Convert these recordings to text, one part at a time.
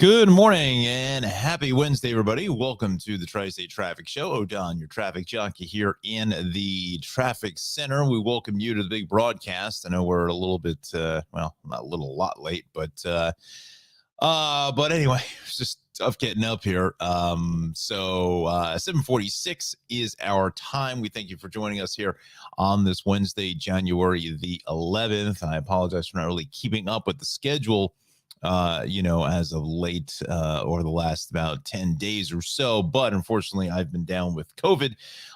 Good morning and happy Wednesday, everybody. Welcome to the Tri-State Traffic Show. O'Don, your traffic jockey here in the traffic center. We welcome you to the big broadcast. I know we're a little bit, not a little, lot late, but anyway, it's just tough getting up here. 7:46 is our time. We thank you for joining us here on this Wednesday, January the 11th. I apologize for not really keeping up with the schedule as of late or the last about 10 days or so. But unfortunately, I've been down with COVID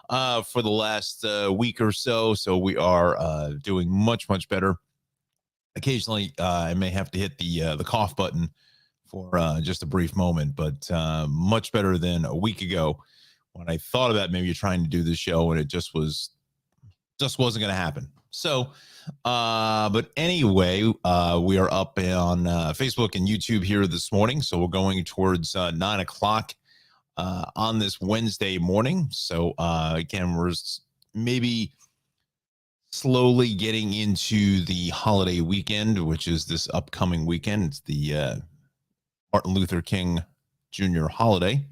for the last week or so. So we are doing much, much better. Occasionally, I may have to hit the cough button for just a brief moment, but much better than a week ago when I thought about maybe trying to do the show and it just wasn't going to happen. So, but anyway, we are up on Facebook and YouTube here this morning. So we're going towards 9 o'clock on this Wednesday morning. So again, we're maybe slowly getting into the holiday weekend, which is this upcoming weekend. It's the Martin Luther King Jr. holiday,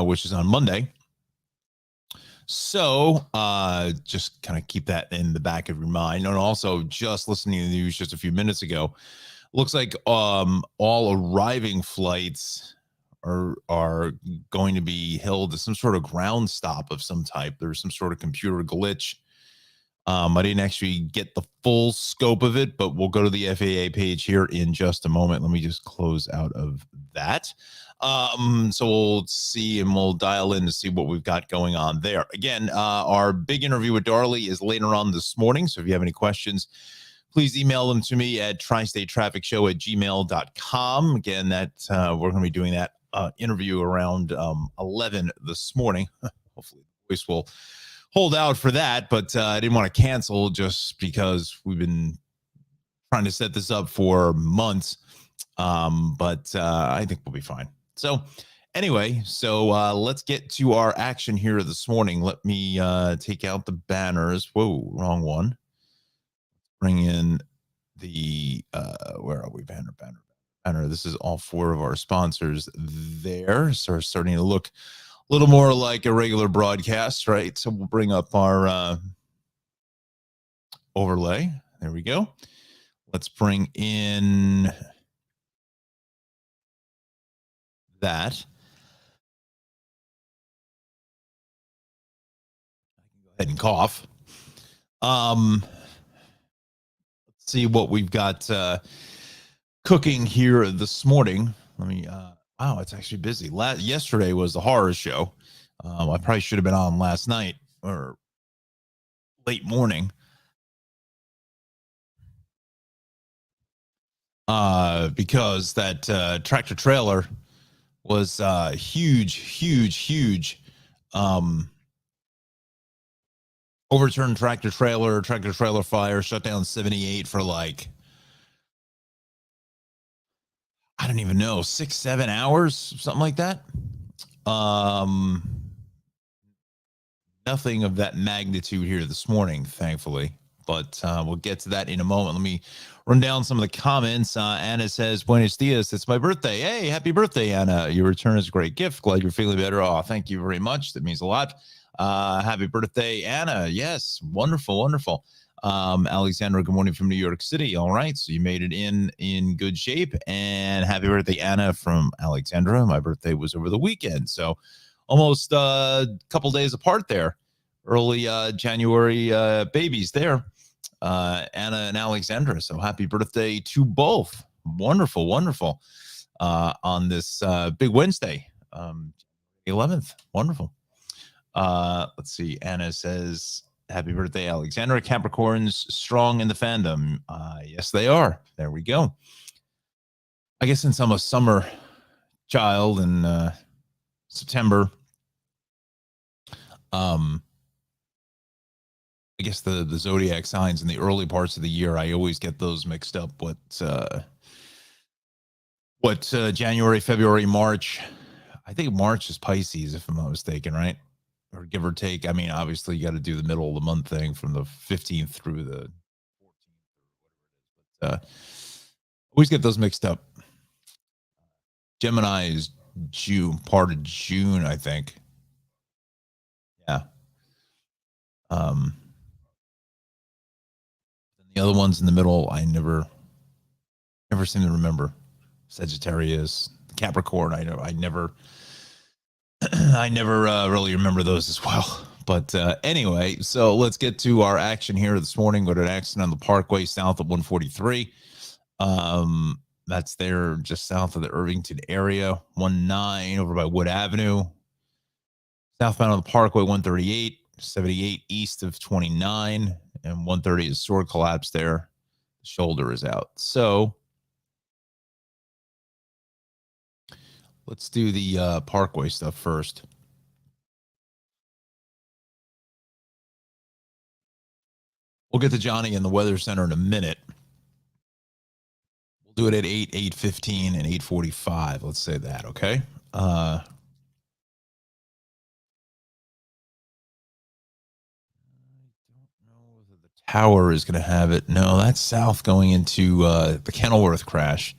which is on Monday. So just kind of keep that in the back of your mind. And also just listening to the news just a few minutes ago, looks like all arriving flights are going to be held as some sort of ground stop of some type. There's some sort of computer glitch. I didn't actually get the full scope of it, but we'll go to the FAA page here in just a moment. Let me just close out of that. So we'll see and we'll dial in to see what we've got going on there. Again, our big interview with Darley is later on this morning. So if you have any questions, please email them to me at tristatetrafficshow@gmail.com. Again, that we're going to be doing that interview around 11 this morning. Hopefully the voice will hold out for that, but I didn't want to cancel just because we've been trying to set this up for months. But I think we'll be fine. So anyway, let's get to our action here this morning. Let me take out the banners. Whoa, wrong one. Bring in the where are we? Banner. This is all four of our sponsors there. So we're starting to look a little more like a regular broadcast, right? So we'll bring up our overlay. There we go. Let's bring in that. I can go ahead and cough. Let's see what we've got cooking here this morning. Let me wow, it's actually busy. Yesterday was the horror show. I probably should have been on last night or late morning. Because that tractor trailer was huge overturned tractor trailer fire, shut down 78 for like, I don't even know, 6-7 hours, something like that. Nothing of that magnitude here this morning, thankfully, but we'll get to that in a moment. Let me run down some of the comments. Anna says, Buenos dias, it's my birthday. Hey, happy birthday, Anna. Your return is a great gift. Glad you're feeling better. Oh, thank you very much. That means a lot. Happy birthday, Anna. Yes, wonderful. Alexandra, good morning from New York City. All right, so you made it in good shape. And happy birthday, Anna, from Alexandra. My birthday was over the weekend, so almost a couple days apart there. Early January babies there, Anna and Alexandra. So happy birthday to both. Wonderful on this big Wednesday, 11th. Wonderful. Let's see. Anna says, happy birthday, Alexandra. Capricorns strong in the fandom. Yes, they are. There we go. I guess since I'm a summer child in September, I guess the zodiac signs in the early parts of the year, I always get those mixed up. What January, February, March. I think March is Pisces, if I'm not mistaken, right? Or give or take. I mean, obviously, you got to do the middle of the month thing from the 15th through the 14th. Always get those mixed up. Gemini is June, part of June, I think. Yeah. Um, the other ones in the middle, I never seem to remember. Sagittarius, Capricorn. I never, I never really remember those as well. But anyway, so let's get to our action here this morning. Got an accident on the Parkway south of 143. That's there just south of the Irvington area. 19 over by Wood Avenue. Southbound on the Parkway, 138, 78 east of 29, and 130 is sword collapse there. The shoulder is out. So let's do the Parkway stuff first. We'll get to Johnny in the Weather Center in a minute. We'll do it at 8, 8:15, and 8:45. Let's say that, okay? Tower is going to have it. No, that's south going into the Kenilworth crash.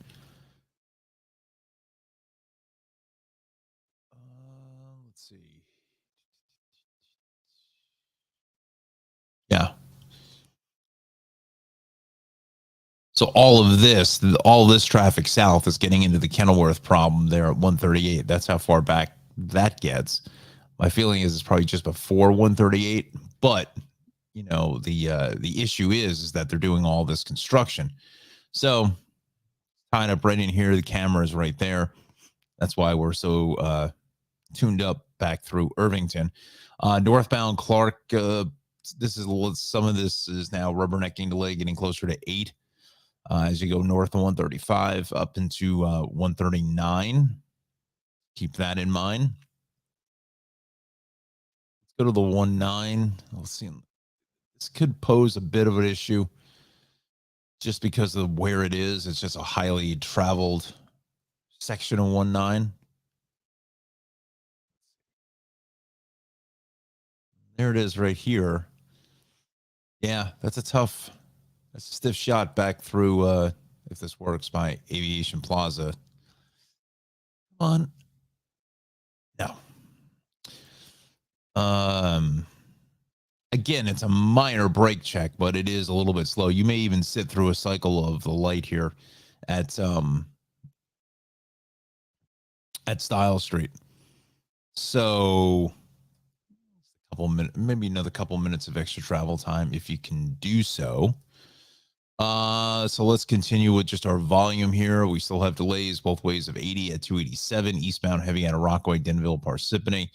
Let's see. Yeah. So all this traffic south is getting into the Kenilworth problem there at 138. That's how far back that gets. My feeling is it's probably just before 138, but the issue is that they're doing all this construction. So kind of right in here, the camera is right there. That's why we're so tuned up back through Irvington. Northbound Clark, some of this is now rubbernecking delay, getting closer to 8. As you go north of 135 up into 139. Keep that in mind. Let's go to the 19. Let's see. This could pose a bit of an issue just because of where it is. It's just a highly traveled section of 19. There it is right here. Yeah, that's a stiff shot back through, if this works, by Aviation Plaza. Come on. No. Again, it's a minor brake check, but it is a little bit slow. You may even sit through a cycle of the light here at Style Street. So maybe another couple minutes of extra travel time if you can do so. So let's continue with just our volume here. We still have delays both ways of 80 at 287, eastbound heavy out of Rockaway, Denville, Parsippany.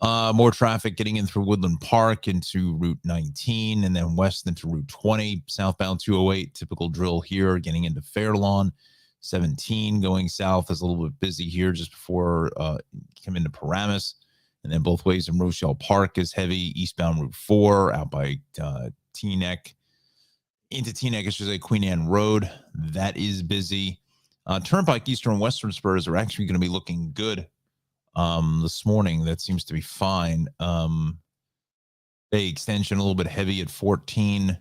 More traffic getting in through Woodland Park into Route 19 and then west into Route 20, southbound 208, typical drill here, getting into Fairlawn. 17 going south is a little bit busy here just before come into Paramus. And then both ways in Rochelle Park is heavy, eastbound Route 4 out by Teaneck. Into Teaneck, I should say, Queen Anne Road. That is busy. Turnpike Eastern and Western spurs are actually going to be looking good this morning. That seems to be fine. Bay extension a little bit heavy at 14.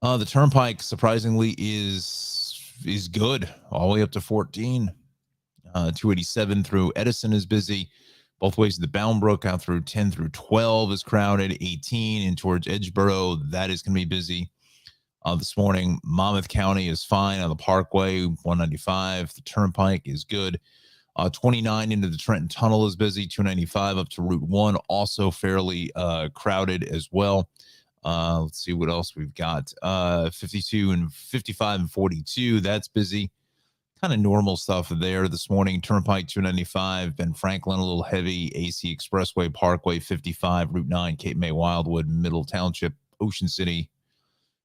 The Turnpike surprisingly is good all the way up to 14. 287 through Edison is busy. Both ways to the Boundbrook out through 10 through 12 is crowded. 18 and towards Edgeboro, that is going to be busy. This morning, Monmouth County is fine on the Parkway, 195. The Turnpike is good. 29 into the Trenton Tunnel is busy. 295 up to Route 1, also fairly crowded as well. Let's see what else we've got. 52 and 55 and 42, that's busy. Kind of normal stuff there this morning. Turnpike 295, Ben Franklin a little heavy. AC Expressway, Parkway 55, Route 9, Cape May, Wildwood, Middle Township, Ocean City.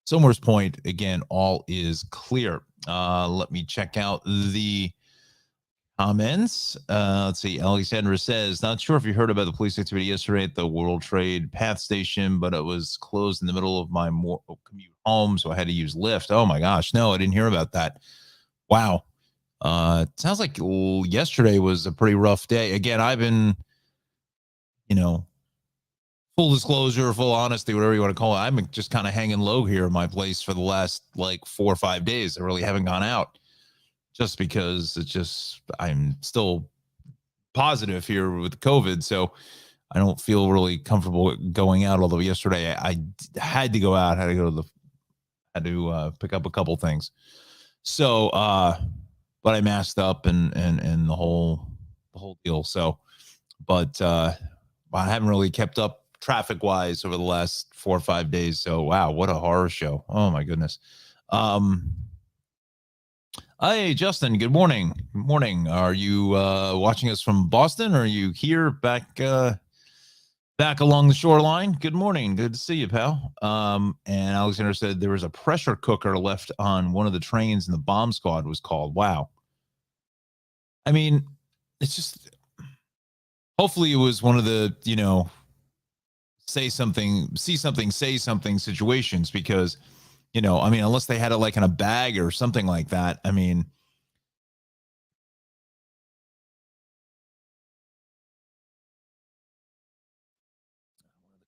Somers Point, again, all is clear. Let me check out the comments. Let's see. Alexandra says, not sure if you heard about the police activity yesterday at the World Trade Path Station, but it was closed in the middle of my commute home, so I had to use Lyft. Oh my gosh. No, I didn't hear about that. Wow. It sounds like yesterday was a pretty rough day. Again, I've been, full disclosure, full honesty, whatever you want to call it. I'm just kind of hanging low here in my place for the last 4 or 5 days. I really haven't gone out. just because I'm still positive here with COVID. So I don't feel really comfortable going out. Although yesterday I had to go out, had to go to had to pick up a couple things. So, but I masked up and the whole deal. So, but I haven't really kept up traffic wise over the last 4 or 5 days. So, wow, what a horror show! Oh my goodness. Um, Hey, Justin. Good morning. Good morning. Are you watching us from Boston? Or are you here back along the shoreline? Good morning. Good to see you, pal. And Alexander said there was a pressure cooker left on one of the trains, and the bomb squad was called. Wow. I mean, it's just hopefully it was one of the say something, see something, say something situations because I mean, unless they had it like in a bag or something like that. I mean,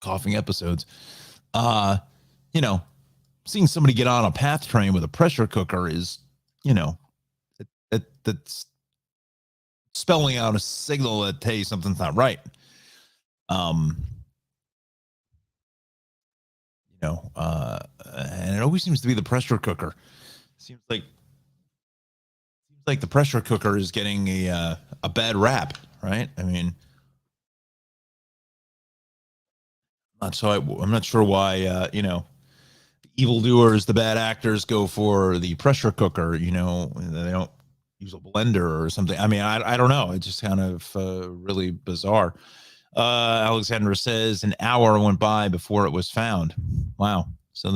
coughing episodes. Uh, you know, seeing somebody get on a path train with a pressure cooker is, you know, that's spelling out a signal that hey, something's not right. Um, and it always seems to be the pressure cooker. Seems like the pressure cooker is getting a bad rap, right? I mean, I'm not sure why evildoers, the bad actors, go for the pressure cooker. They don't use a blender or something. I mean, I don't know. It's just kind of really bizarre. Alexandra says an hour went by before it was found. Wow. So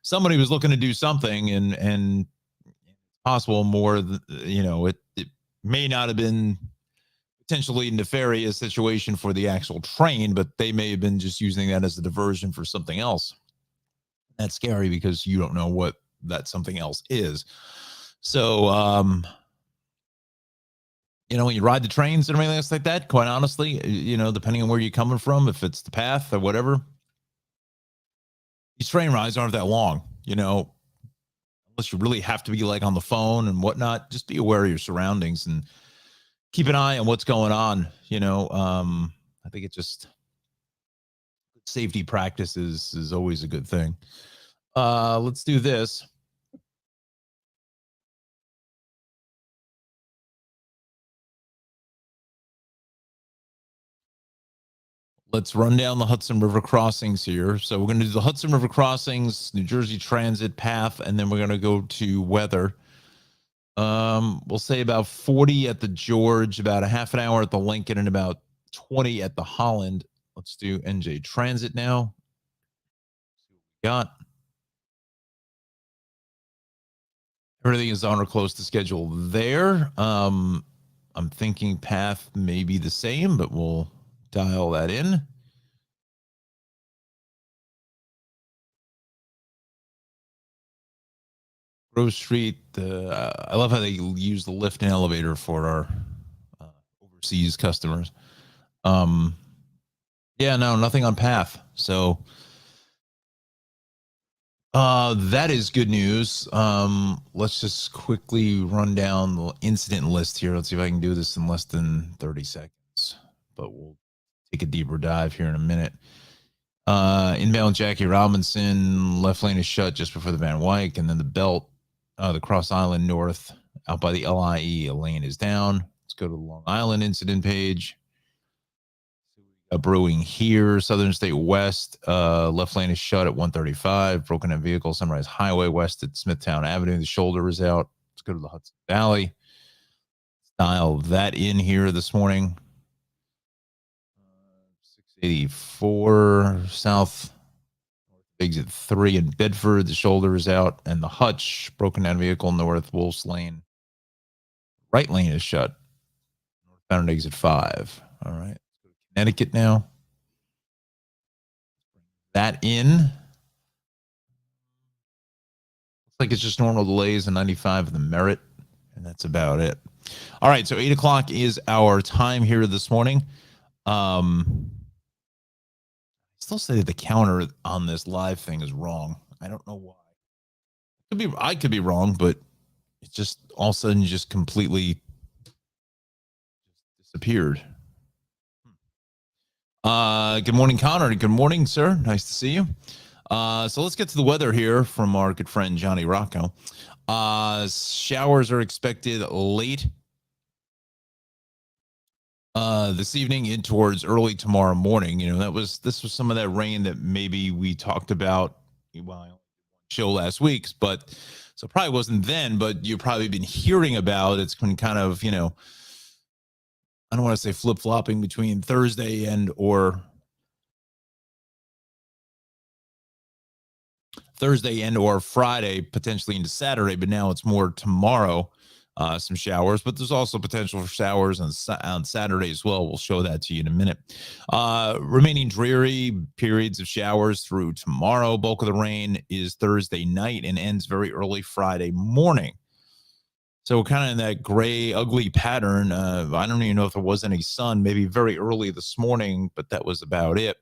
somebody was looking to do something, and possible more. It may not have been potentially nefarious situation for the actual train, but they may have been just using that as a diversion for something else. That's scary because you don't know what that something else is. So, when you ride the trains and everything else like that, quite honestly, depending on where you're coming from, if it's the path or whatever, these train rides aren't that long, unless you really have to be like on the phone and whatnot. Just be aware of your surroundings and keep an eye on what's going on. I think it's just safety practices is always a good thing. Let's do this. Let's run down the Hudson River crossings here. So we're going to do the Hudson River crossings, New Jersey Transit path, and then we're going to go to weather. We'll say about 40 at the George, about a half an hour at the Lincoln, and about 20 at the Holland. Let's do NJ Transit now. Got everything is on or close to schedule there. I'm thinking path may be the same, but we'll dial that in. Grove Street. I love how they use the lift and elevator for our overseas customers. Yeah, no, nothing on path. So that is good news. Let's just quickly run down the incident list here. Let's see if I can do this in less than 30 seconds, but we'll take a deeper dive here in a minute. Inbound Jackie Robinson, left lane is shut just before the Van Wyck, and then the belt, the Cross Island North out by the LIE, a lane is down. Let's go to the Long Island incident page. Brewing here, Southern State West, left lane is shut at 135. Broken down vehicle, Sunrise Highway West at Smithtown Avenue. The shoulder is out. Let's go to the Hudson Valley. Dial that in here this morning. 684 South exit 3 in Bedford. The shoulder is out, and the Hutch, broken down vehicle, North Wolf's Lane. Right lane is shut. Northbound exit 5. All right. Connecticut now. That in. Looks like it's just normal delays in 95 of the Merritt, and that's about it. All right, so 8 o'clock is our time here this morning. I still say that the counter on this live thing is wrong. I don't know why. I could be wrong, but it just all of a sudden just completely disappeared. Good morning, Connor. Good morning, sir. Nice to see you. So let's get to the weather here from our good friend Johnny Rocco. Showers are expected late this evening in towards early tomorrow morning. This was some of that rain that maybe we talked about well show last week's, but so probably wasn't then, but you've probably been hearing about. It's been kind of, I don't want to say flip-flopping between Thursday and or Friday, potentially into Saturday, but now it's more tomorrow. Some showers, but there's also potential for showers on Saturday as well. We'll show that to you in a minute. Remaining dreary periods of showers through tomorrow. Bulk of the rain is Thursday night and ends very early Friday morning. So kind of in that gray, ugly pattern. I don't even know if there was any sun, maybe very early this morning, but that was about it.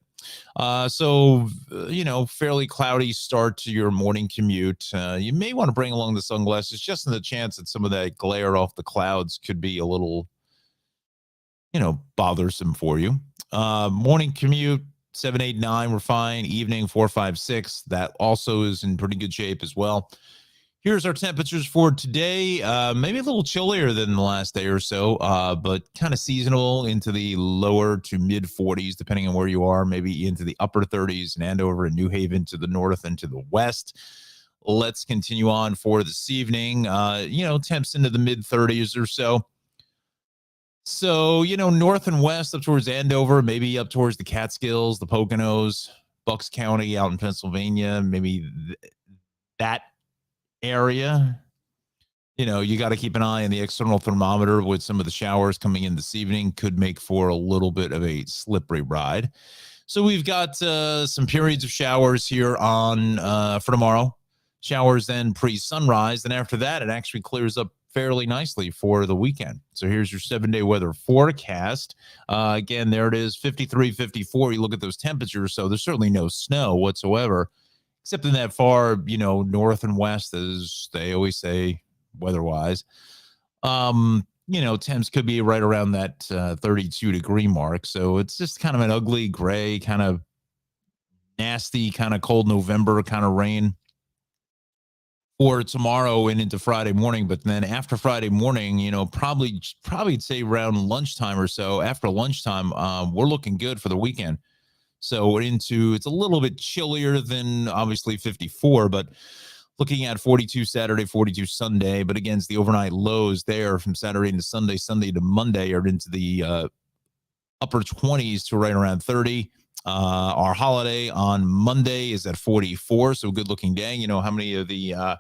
Fairly cloudy start to your morning commute. You may want to bring along the sunglasses just in the chance that some of that glare off the clouds could be a little, bothersome for you. Morning commute, 7, 8, 9, we're fine. Evening, 4, 5, 6, that also is in pretty good shape as well. Here's our temperatures for today. Maybe a little chillier than the last day or so, but kind of seasonal into the lower to mid 40s, depending on where you are, maybe into the upper 30s in Andover and New Haven to the north and to the west. Let's continue on for this evening. Temps into the mid 30s or so. So, north and west up towards Andover, maybe up towards the Catskills, the Poconos, Bucks County out in Pennsylvania, maybe that area. You got to keep an eye on the external thermometer with some of the showers coming in this evening. Could make for a little bit of a slippery ride. So we've got some periods of showers here on for tomorrow. Showers then pre-sunrise. And after that, it actually clears up fairly nicely for the weekend. So here's your 7-day weather forecast. Again, there it is, 53, 54. You look at those temperatures. So there's certainly no snow whatsoever, except in that far, north and west, as they always say, weather-wise. Temps could be right around that 32-degree mark. So it's just kind of an ugly, gray, kind of nasty, kind of cold November kind of rain for tomorrow and into Friday morning. But then after Friday morning, probably say around lunchtime or so. After lunchtime, we're looking good for the weekend. So it's a little bit chillier than obviously 54, but looking at 42 Saturday, 42 Sunday. But again, it's the overnight lows there from Saturday to Sunday, Sunday to Monday are into the upper 20s to right around 30. Our holiday on Monday is at 44, so good looking day. How many of the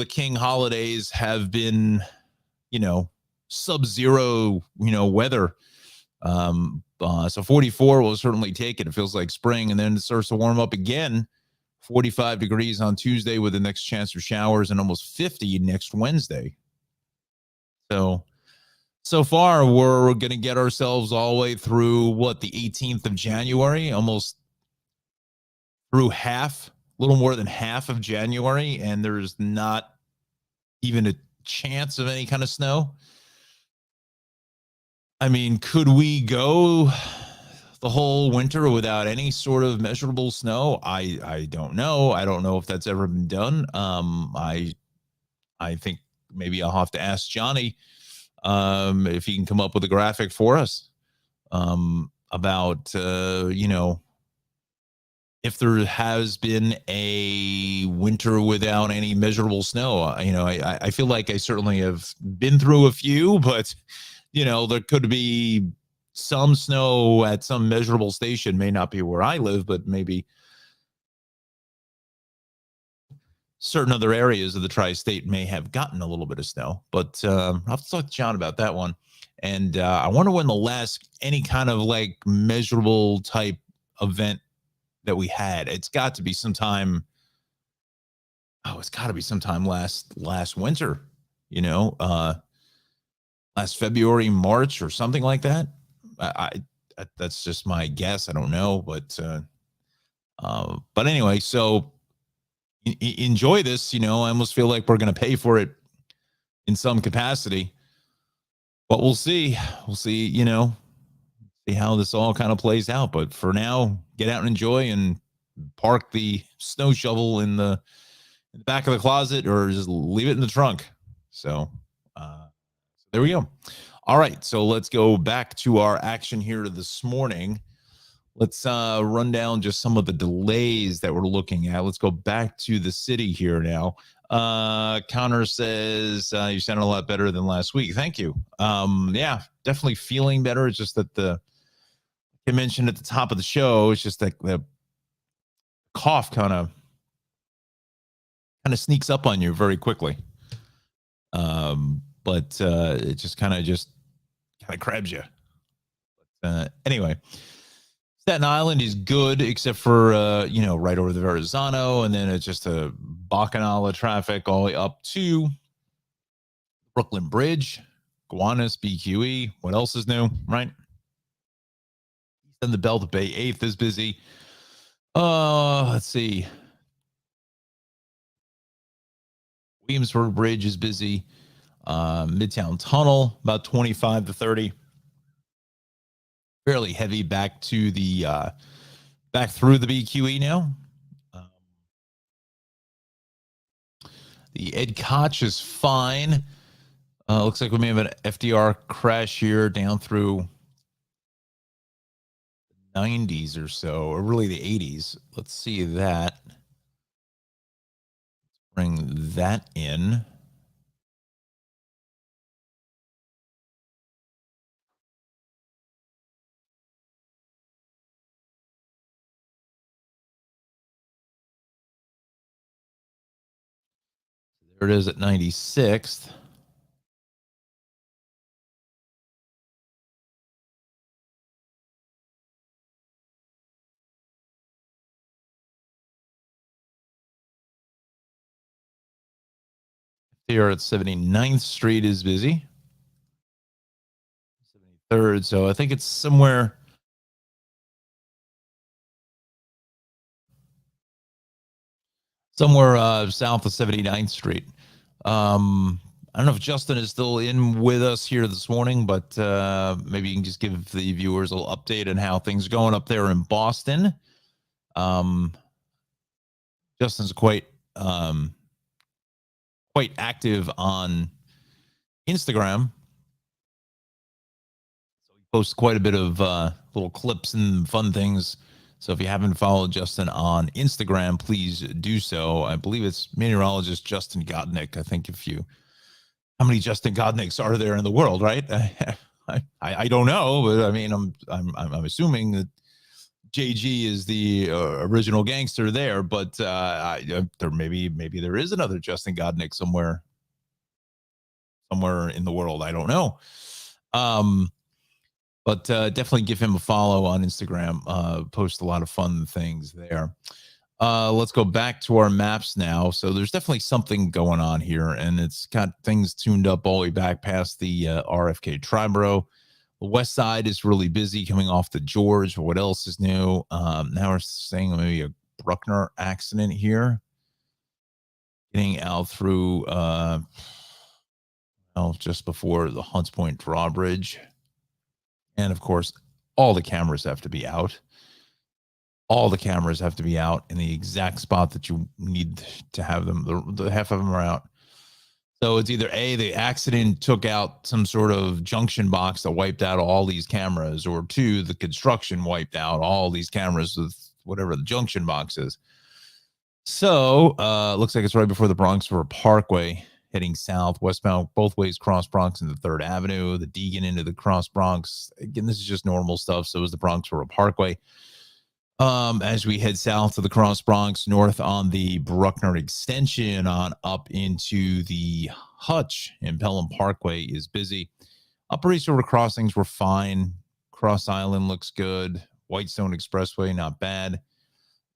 King holidays have been, sub-zero, weather. So 44 will certainly take it. It feels like spring, and then it starts to warm up again. 45 degrees on Tuesday with the next chance for showers, and almost 50 next Wednesday. So far, we're going to get ourselves all the way through the 18th of January, almost through half, a little more than half of January, and there's not even a chance of any kind of snow. I mean, could we go the whole winter without any sort of measurable snow? I don't know. I don't know if that's ever been done. I think maybe I'll have to ask Johnny if he can come up with a graphic for us about if there has been a winter without any measurable snow. I feel like I certainly have been through a few, but there could be some snow at some measurable station. May not be where I live, but maybe certain other areas of the tri-state may have gotten a little bit of snow. But I'll have to talk to John about that one. And I wonder when the last any kind of like measurable type event that we had. It's got to be sometime. Oh, it's got to be sometime last winter. Last February, March, or something like that. I that's just my guess. I don't know, but anyway, so enjoy this. I almost feel like we're going to pay for it in some capacity. But we'll see. We'll see, see how this all kind of plays out. But for now, get out and enjoy and park the snow shovel in the back of the closet or just leave it in the trunk. So there we go. All right. So let's go back to our action here this morning. Let's run down just some of the delays that we're looking at. Let's go back to the city here now. Connor says you sound a lot better than last week. Thank you. Yeah, definitely feeling better. It's just that I mentioned at the top of the show, it's just that the cough kind of sneaks up on you very quickly. But it just kind of grabs you. Anyway, Staten Island is good except for right over the Verrazano, and then it's just a bacchanal traffic all the way up to Brooklyn Bridge, Gowanus, BQE. What else is new, right? Then the Belt Bay 8th is busy. Let's see. Williamsburg Bridge is busy. Midtown Tunnel, about 25 to 30. Fairly heavy back to the back through the BQE now. The Ed Koch is fine. Looks like we may have an FDR crash here down through the 90s or so, or really the 80s. Let's see that. Bring that in. There it is at 96th. Here at 79th Street is busy. 73rd. So I think it's somewhere south of 79th Street. I don't know if Justin is still in with us here this morning, but maybe you can just give the viewers a little update on how things are going up there in Boston. Justin's quite active on Instagram. So he posts quite a bit of little clips and fun things. So if you haven't followed Justin on Instagram, please do so. I believe it's meteorologist Justin Godnick. I think how many Justin Godnicks are there in the world, right? I don't know, but I mean, I'm assuming that JG is the original gangster there, but there maybe there is another Justin Godnick somewhere in the world. I don't know. But definitely give him a follow on Instagram. Post a lot of fun things there. Let's go back to our maps now. So there's definitely something going on here, and it's got things tuned up all the way back past the RFK Triborough. The west side is really busy coming off the George. What else is new? Now we're saying maybe a Bruckner accident here. Getting out through just before the Hunts Point drawbridge. And of course, all the cameras have to be out. All the cameras have to be out in the exact spot that you need to have them. The half of them are out. So it's either A, the accident took out some sort of junction box that wiped out all these cameras, or two, the construction wiped out all these cameras with whatever the junction box is. So looks like it's right before the Bronx River Parkway, heading south, westbound, both ways, cross Bronx into 3rd Avenue, the Deegan into the cross Bronx. Again, this is just normal stuff. So is the Bronx River Parkway. As we head south to the Cross Bronx, north on the Bruckner extension on up into the Hutch and Pelham Parkway is busy. Upper East River crossings were fine. Cross Island looks good. Whitestone Expressway, not bad.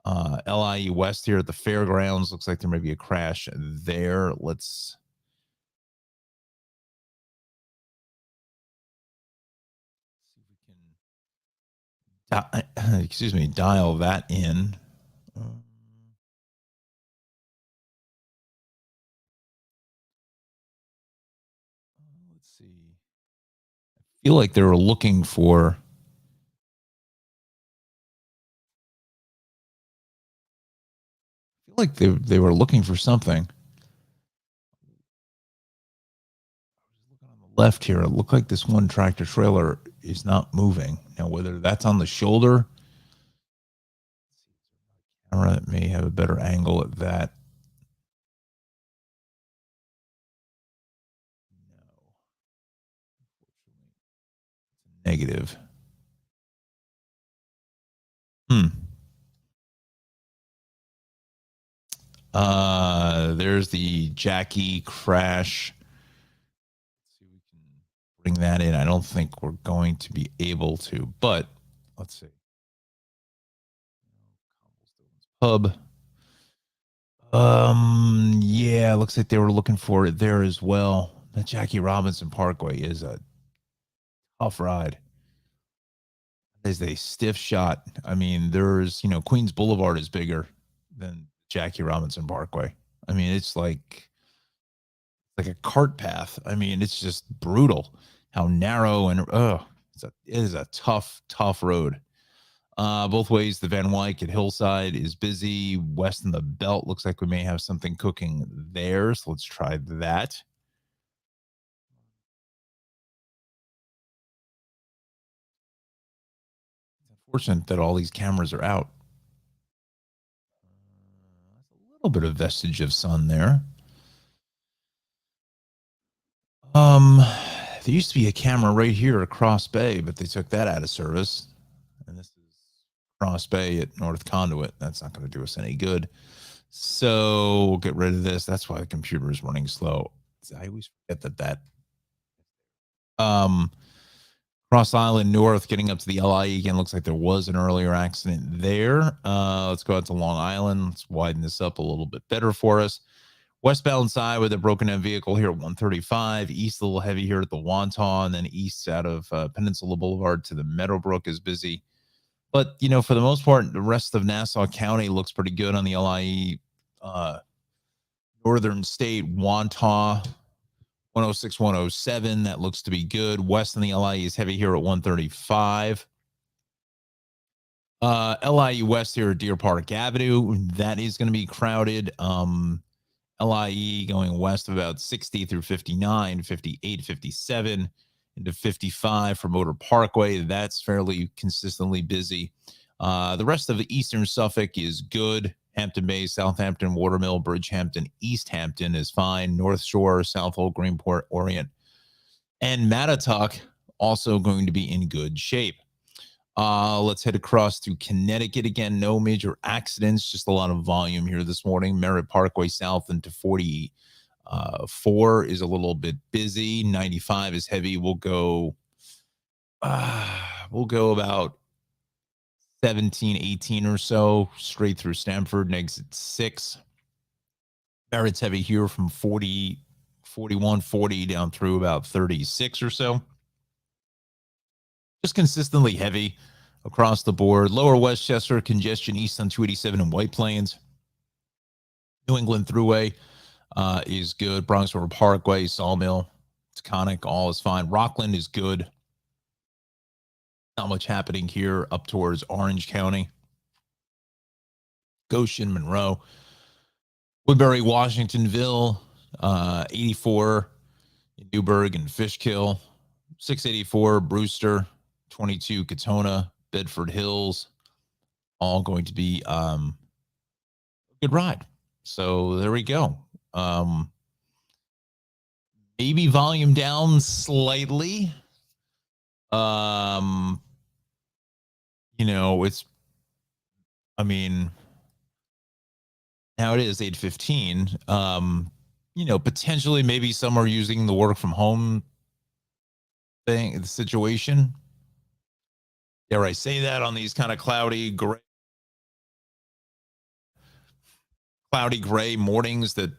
LIE West here at the fairgrounds. Looks like there may be a crash there. Let's see if we can dial that in. feel like they were looking for. I feel like they were looking for something. On the left here, it looked like this one tractor trailer is not moving. Now, whether that's on the shoulder, camera may have a better angle at that. Negative. Hmm. There's the Jackie crash. Let's see if we can bring that in. I don't think we're going to be able to, but let's see. Pub. Yeah, looks like they were looking for it there as well. The Jackie Robinson Parkway is a tough ride. Is a stiff shot. I mean, there's, Queens Boulevard is bigger than Jackie Robinson Parkway. I mean, it's like a cart path. I mean, it's just brutal how narrow and it is a tough road. Both ways, the Van Wyck at Hillside is busy. West in the Belt looks like we may have something cooking there. So let's try that. It's unfortunate that all these cameras are out. A little bit of vestige of sun there. There used to be a camera right here at Cross Bay, but they took that out of service. And this is Cross Bay at North Conduit. That's not going to do us any good. So we'll get rid of this. That's why the computer is running slow. I always forget that. Um, Cross Island North, getting up to the LIE again. Looks like there was an earlier accident there. Let's go out to Long Island. Let's widen this up a little bit better for us. Westbound side with a broken down vehicle here at 135. East a little heavy here at the Wonton. Then east out of Peninsula Boulevard to the Meadowbrook is busy. But, for the most part, the rest of Nassau County looks pretty good on the LIE. Northern State, Wantagh, 106, 107. That looks to be good. West on the LIE is heavy here at 135. LIE West here at Deer Park Avenue. That is going to be crowded. LIE going west of about 60 through 59, 58, 57, into 55 for Motor Parkway. That's fairly consistently busy. The rest of the Eastern Suffolk is good. Hampton Bay, Southampton, Watermill, Bridgehampton, East Hampton is fine. North Shore, Southold, Greenport, Orient, and Mattatuck also going to be in good shape. Let's head across to Connecticut again. No major accidents, just a lot of volume here this morning. Merritt Parkway South into 44 is a little bit busy. 95 is heavy. We'll go about 17, 18 or so straight through Stamford and exit 6. Merritt's heavy here from 40, 41, 40 down through about 36 or so. Just consistently heavy across the board. Lower Westchester, congestion east on 287 and White Plains. New England Thruway is good. Bronx River Parkway, Sawmill, Taconic, all is fine. Rockland is good. Not much happening here up towards Orange County. Goshen, Monroe, Woodbury, Washingtonville, 84 in Newburgh and Fishkill, 684 Brewster, 22 Katona, Bedford Hills, all going to be a good ride. So there we go. Maybe volume down slightly. Now it is 8:15. Potentially maybe some are using the work from home thing, the situation. Dare I say that on these kind of cloudy gray mornings that,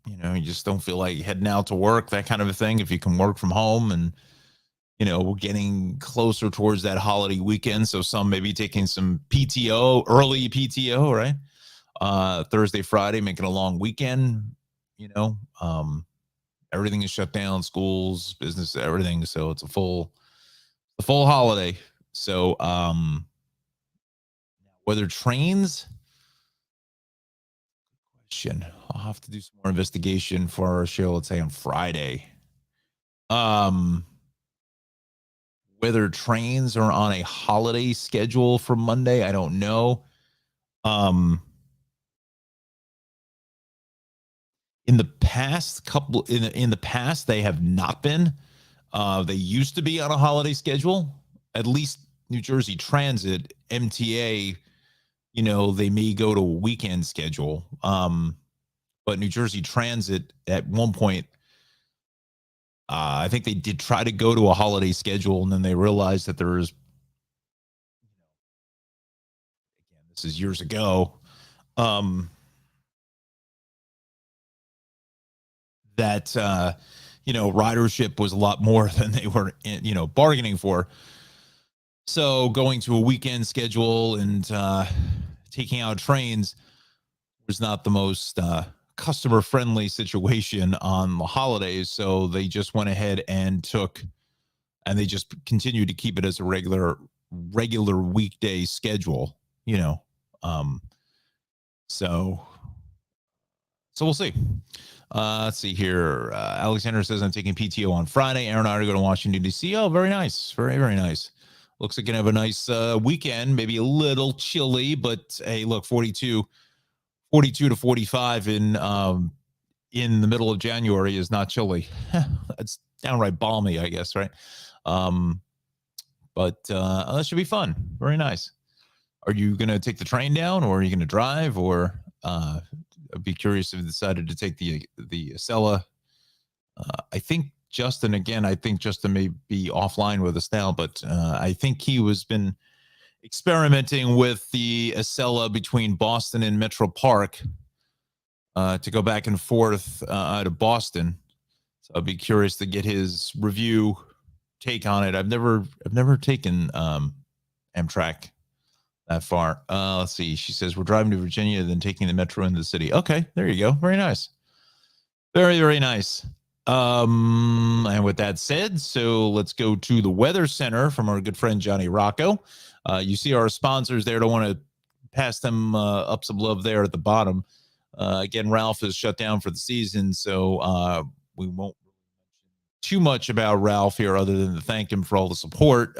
you just don't feel like heading out to work, that kind of a thing. If you can work from home and, we're getting closer towards that holiday weekend. So some maybe taking some PTO, early PTO, right? Thursday, Friday, making a long weekend, everything is shut down, schools, business, everything. So it's a full the full holiday. So, whether trains, question, I'll have to do some more investigation for our show, let's say on Friday. Um, whether trains are on a holiday schedule for Monday, I don't know. Um, in the past couple in the past they have not been. They used to be on a holiday schedule. At least New Jersey Transit, MTA, they may go to a weekend schedule. But New Jersey Transit at one point, I think they did try to go to a holiday schedule, and then they realized that there's, again, this is years ago, um, that ridership was a lot more than they were, bargaining for. So going to a weekend schedule and taking out trains was not the most customer friendly situation on the holidays. So they just went ahead and they just continued to keep it as a regular weekday schedule, you know. Um, so we'll see. Let's see here. Alexander says I'm taking PTO on Friday. Aaron and I are going to Washington D.C. Oh, very nice, very very nice. Looks like you're gonna have a nice weekend. Maybe a little chilly, but hey, look, 42 to 45 in the middle of January is not chilly. That's downright balmy, I guess, right? But that should be fun. Very nice. Are you going to take the train down, or are you going to drive, or I'd be curious if you decided to take the Acela. I think Justin may be offline with us now, but I think he was been experimenting with the Acela between Boston and Metro Park to go back and forth to Boston. So I'd be curious to get his review take on it. I've never taken Amtrak that far. Let's see. She says we're driving to Virginia, then taking the metro into the city. Okay, there you go. Very nice. Very, very nice. And with that said, so let's go to the Weather Center from our good friend Jon Rocco. You see our sponsors there. Don't want to pass them up some love there at the bottom. Again, Ralph is shut down for the season, so we won't too much about Ralph here other than to thank him for all the support.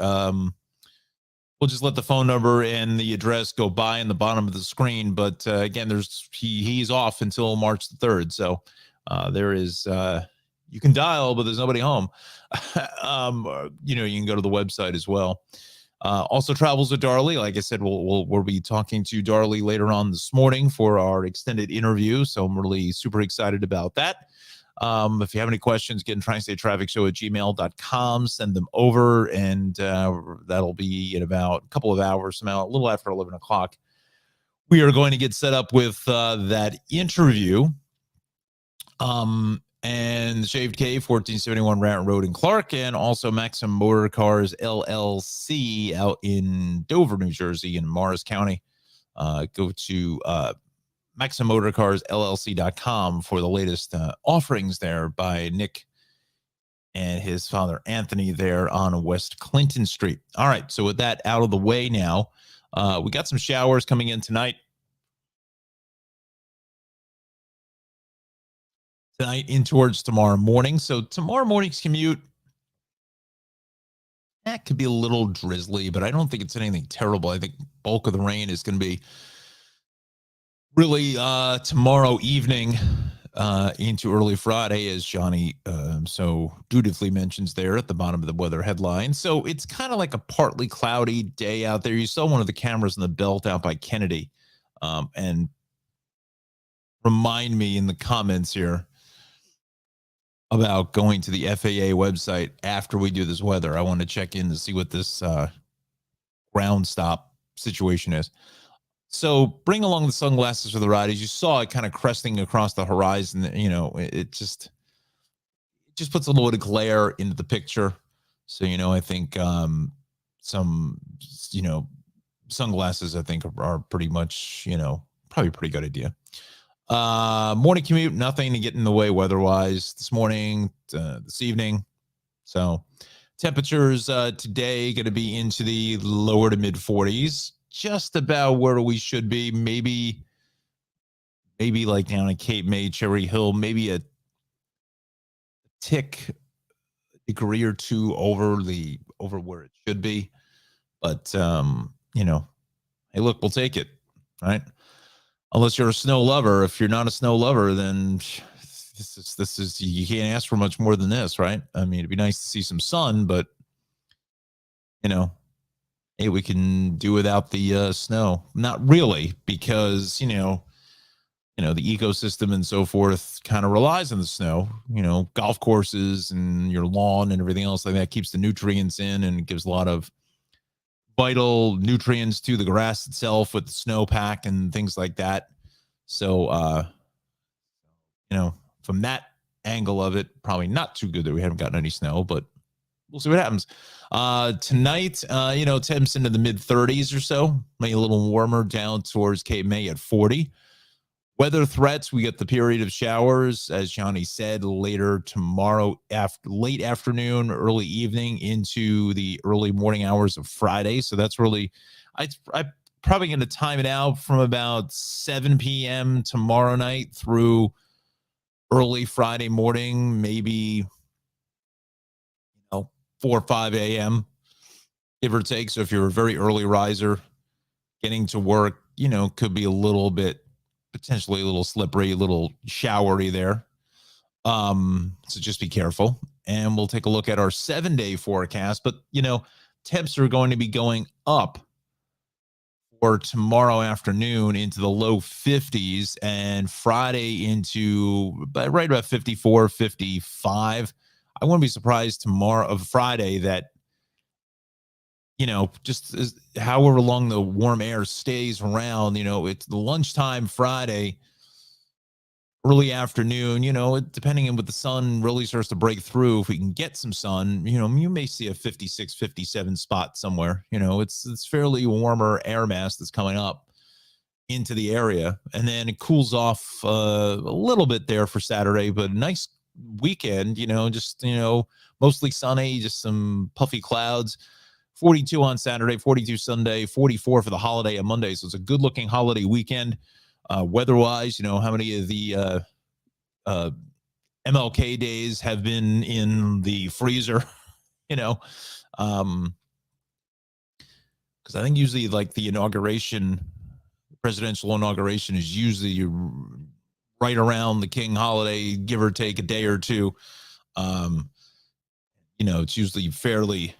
We'll just let the phone number and the address go by in the bottom of the screen. But again, he's off until March the 3rd. So there is, you can dial, but there's nobody home. You can go to the website as well. Also travels with Darley. Like I said, we'll be talking to Darley later on this morning for our extended interview. So I'm really super excited about that. If you have any questions, get in tristatetrafficshow@gmail.com, send them over, and that'll be in about a couple of hours from now, a little after 11 o'clock. We are going to get set up with that interview. And Shaved Cave, 1471 Rant Road in Clark, and also Maxim Motor Cars LLC out in Dover, New Jersey, in Morris County. Go to MaximMotorCarsLLC.com for the latest offerings there by Nick and his father Anthony there on West Clinton Street. All right, so with that out of the way now, we got some showers coming in tonight in towards tomorrow morning. So tomorrow morning's commute, that could be a little drizzly, but I don't think it's anything terrible. I think bulk of the rain is going to be really tomorrow evening into early Friday, as Johnny so dutifully mentions there at the bottom of the weather headline. So it's kind of like a partly cloudy day out there. You saw one of the cameras in the belt out by Kennedy. And remind me in the comments here about going to the FAA website after we do this weather. I want to check in to see what this ground stop situation is. So bring along the sunglasses for the ride. As you saw it kind of cresting across the horizon, it just puts a little bit of glare into the picture. So, I think some, sunglasses, I think are pretty much, probably a pretty good idea. Morning commute, nothing to get in the way weather-wise this morning, this evening. So Temperatures today going to be into the lower to mid 40s, just about where we should be. Maybe like down at Cape May, Cherry Hill, maybe a tick degree or two over where it should be. But hey, look, we'll take it, right? Unless you're a snow lover. If you're not a snow lover, then this is you can't ask for much more than this, right? I mean, it'd be nice to see some sun, but hey, we can do without the snow. Not really, because the ecosystem and so forth kind of relies on the snow. Golf courses and your lawn and everything else like that keeps the nutrients in, and it gives a lot of vital nutrients to the grass itself with the snowpack and things like that. So, from that angle of it, probably not too good that we haven't gotten any snow, but we'll see what happens. Tonight, temps into the mid 30s or so, maybe a little warmer down towards Cape May at 40. Weather threats, we get the period of showers, as Johnny said, later tomorrow, late afternoon, early evening into the early morning hours of Friday. So that's really, I probably going to time it out from about 7 p.m. tomorrow night through early Friday morning, maybe 4 or 5 a.m., give or take. So if you're a very early riser, getting to work, could be a little bit, potentially a little slippery, a little showery there. So just be careful. And we'll take a look at our 7-day forecast. But, temps are going to be going up for tomorrow afternoon into the low 50s, and Friday into right about 54, 55. I wouldn't be surprised Friday that, just however long the warm air stays around, it's the lunchtime Friday, early afternoon, depending on what the sun really starts to break through. If we can get some sun, you may see a 56, 57 spot somewhere. It's fairly warmer air mass that's coming up into the area. And then it cools off a little bit there for Saturday, but a nice weekend, mostly sunny, just some puffy clouds. 42 on Saturday, 42 Sunday, 44 for the holiday on Monday. So it's a good looking holiday weekend. Weather-wise, how many of the MLK days have been in the freezer, because I think usually like the presidential inauguration is usually right around the King holiday, give or take a day or two. It's usually fairly,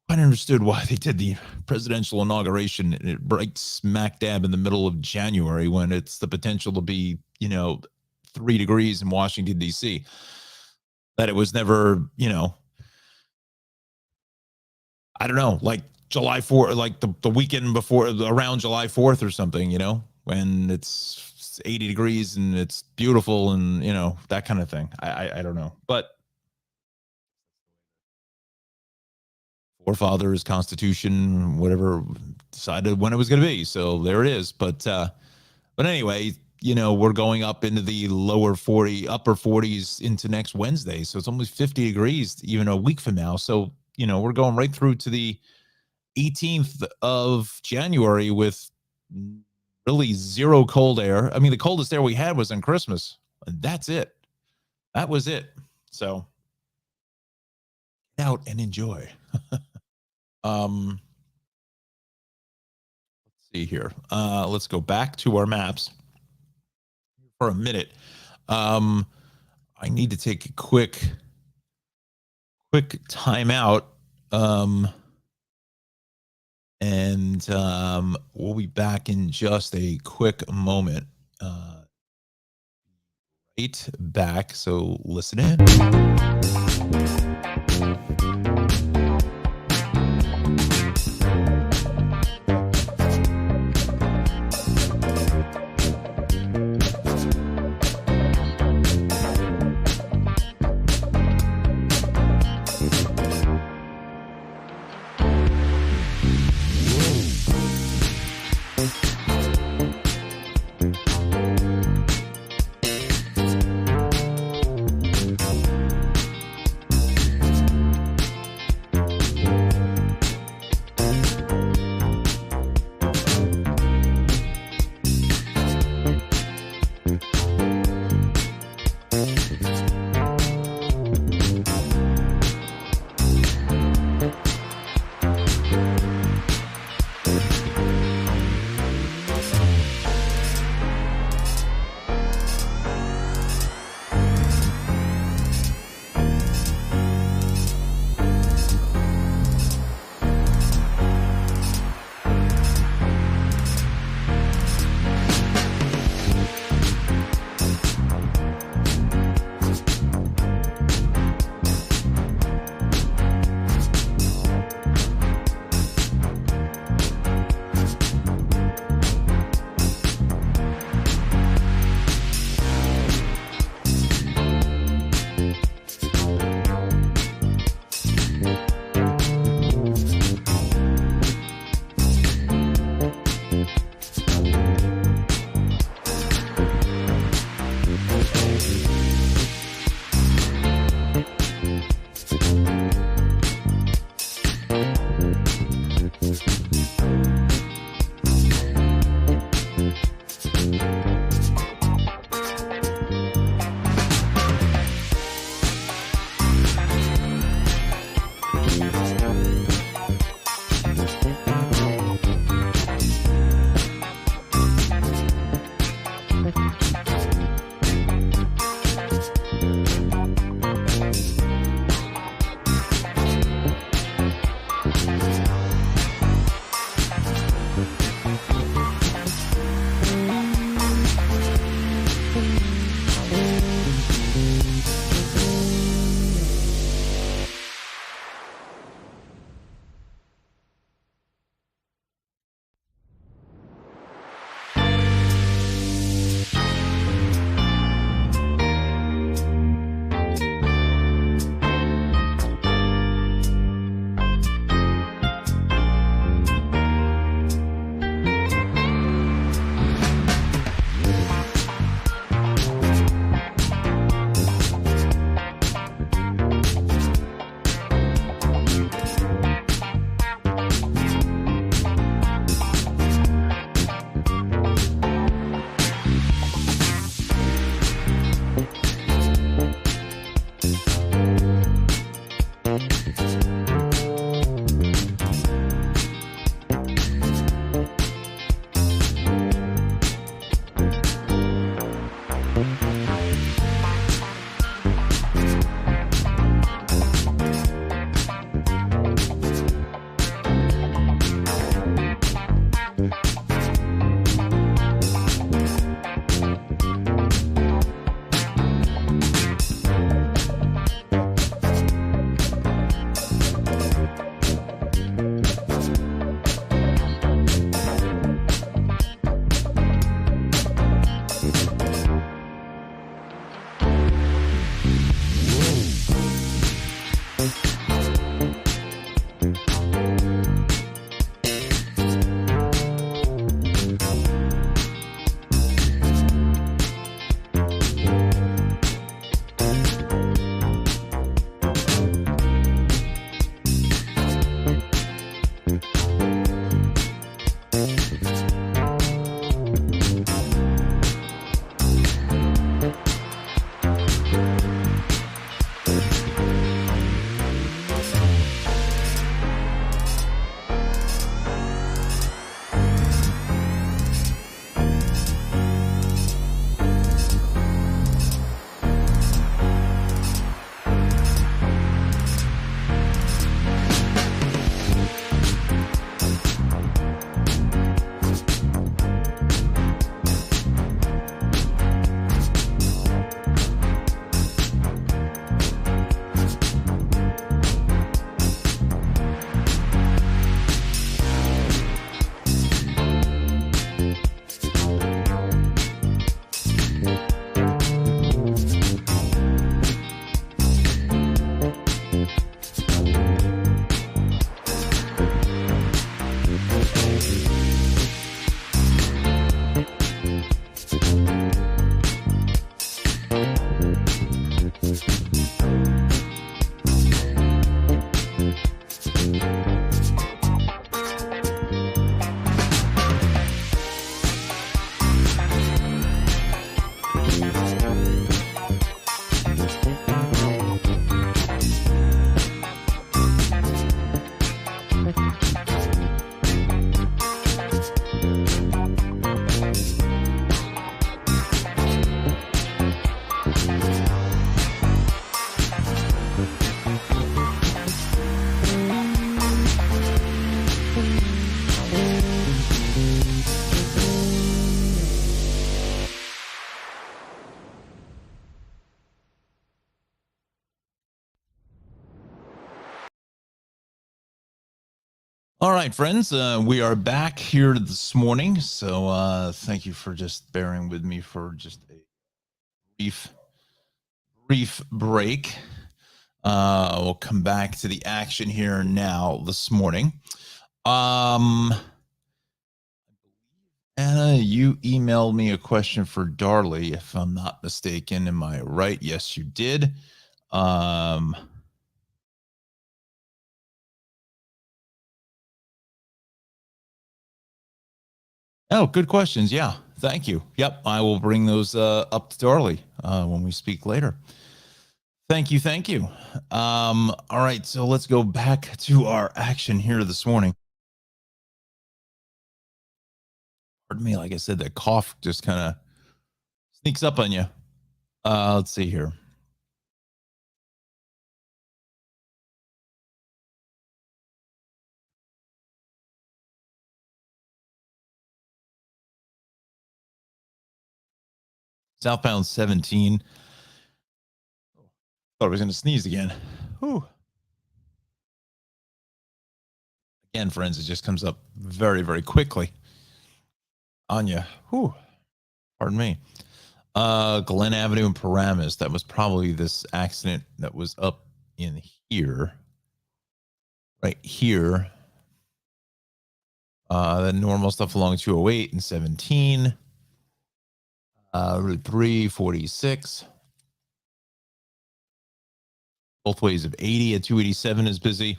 I understood why they did the presidential inauguration right smack dab in the middle of January, when it's the potential to be, 3 degrees in Washington, D.C. That it was never, I don't know, like July 4th, like the weekend before, around July 4th or something, when it's 80 degrees and it's beautiful and, that kind of thing. I don't know. But forefathers, Constitution, whatever, decided when it was going to be. So there it is. But anyway, we're going up into the upper 40s into next Wednesday. So it's almost 50 degrees even a week from now. So, we're going right through to the 18th of January with really zero cold air. I mean, the coldest air we had was on Christmas, and that's it. That was it. So get out and enjoy. Let's see here. Let's go back to our maps for a minute. I need to take a quick time out. And we'll be back in just a quick moment. Right back. So listen in. All right, friends, we are back here this morning. So thank you for just bearing with me for just a brief, brief break. We'll come back to the action here now this morning. Anna, you emailed me a question for Darley, if I'm not mistaken. Am I right? Yes, you did. Oh, good questions. Yeah, thank you. Yep, I will bring those up to Darley when we speak later. Thank you. Thank you. All right, so let's go back to our action here this morning. Pardon me, like I said, that cough just kind of sneaks up on you. Let's see here. Southbound 17. Thought I was going to sneeze again. Whew. Again, friends, it just comes up very, very quickly on you. Whew. Pardon me. Glen Avenue and Paramus. That was probably this accident that was up in here. Right here. The normal stuff along 208 and 17. Route 346. Both ways of 80 at 287 is busy.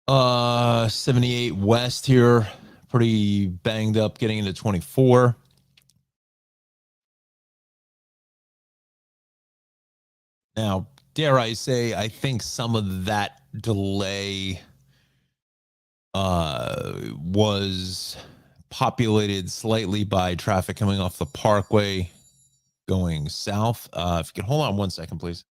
Uh, 78 west here, pretty banged up getting into 24. Now, dare I say, I think some of that delay was populated slightly by traffic coming off the parkway going south. If you can hold on one second, please.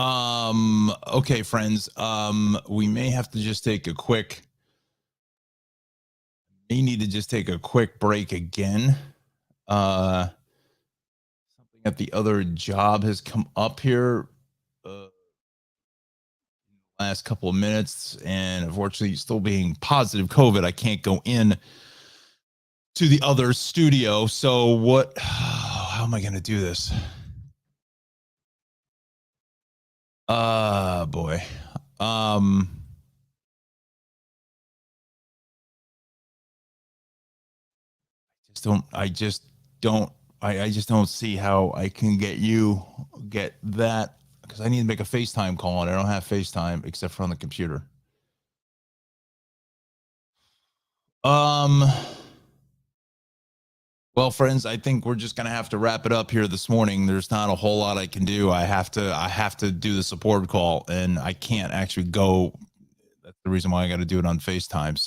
Okay, friends. We may have to just take a quick. May need to just take a quick break again. Something at the other job has come up here. Last couple of minutes, and unfortunately, still being positive COVID, I can't go in to the other studio. So what? How am I going to do this? Boy. Just don't. I just don't. I just don't see how I can get that because I need to make a FaceTime call and I don't have FaceTime except for on the computer. Um. Well, friends, I think we're just gonna have to wrap it up here this morning. There's not a whole lot I can do. I have to do the support call, and I can't actually go. That's the reason why I got to do it on FaceTime.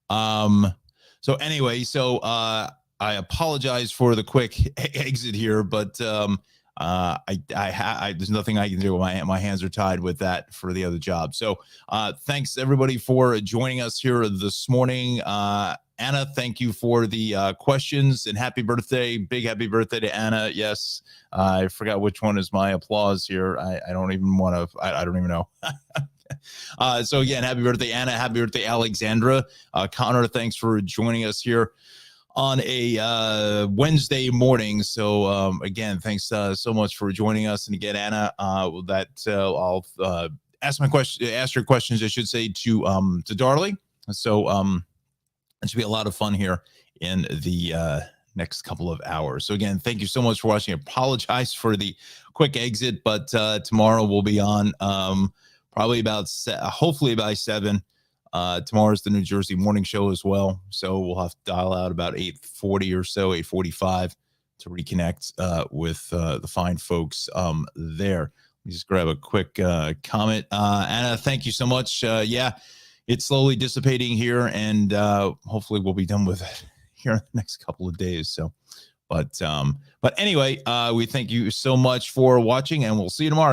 Um, so anyway, I apologize for the quick exit here, but there's nothing I can do. My hands are tied with that for the other job. So thanks everybody for joining us here this morning. Anna, thank you for the questions and happy birthday. Big happy birthday to Anna. Yes. I forgot which one is my applause here. I don't even want to, I don't even know. So again, happy birthday, Anna. Happy birthday, Alexandra. Connor, thanks for joining us here on a Wednesday morning. So again, thanks so much for joining us. And again, Anna, I'll ask your questions, I should say, to Darley. So it should be a lot of fun here in the next couple of hours. So again, thank you so much for watching. I apologize for the quick exit, but tomorrow we'll be on probably hopefully by 7. Tomorrow's the New Jersey morning show as well. So we'll have to dial out about 8:40 or so, 8:45 to reconnect with the fine folks there. Let me just grab a quick comment. Anna, thank you so much. Yeah, it's slowly dissipating here, and hopefully we'll be done with it here in the next couple of days. So, but anyway, we thank you so much for watching, and we'll see you tomorrow.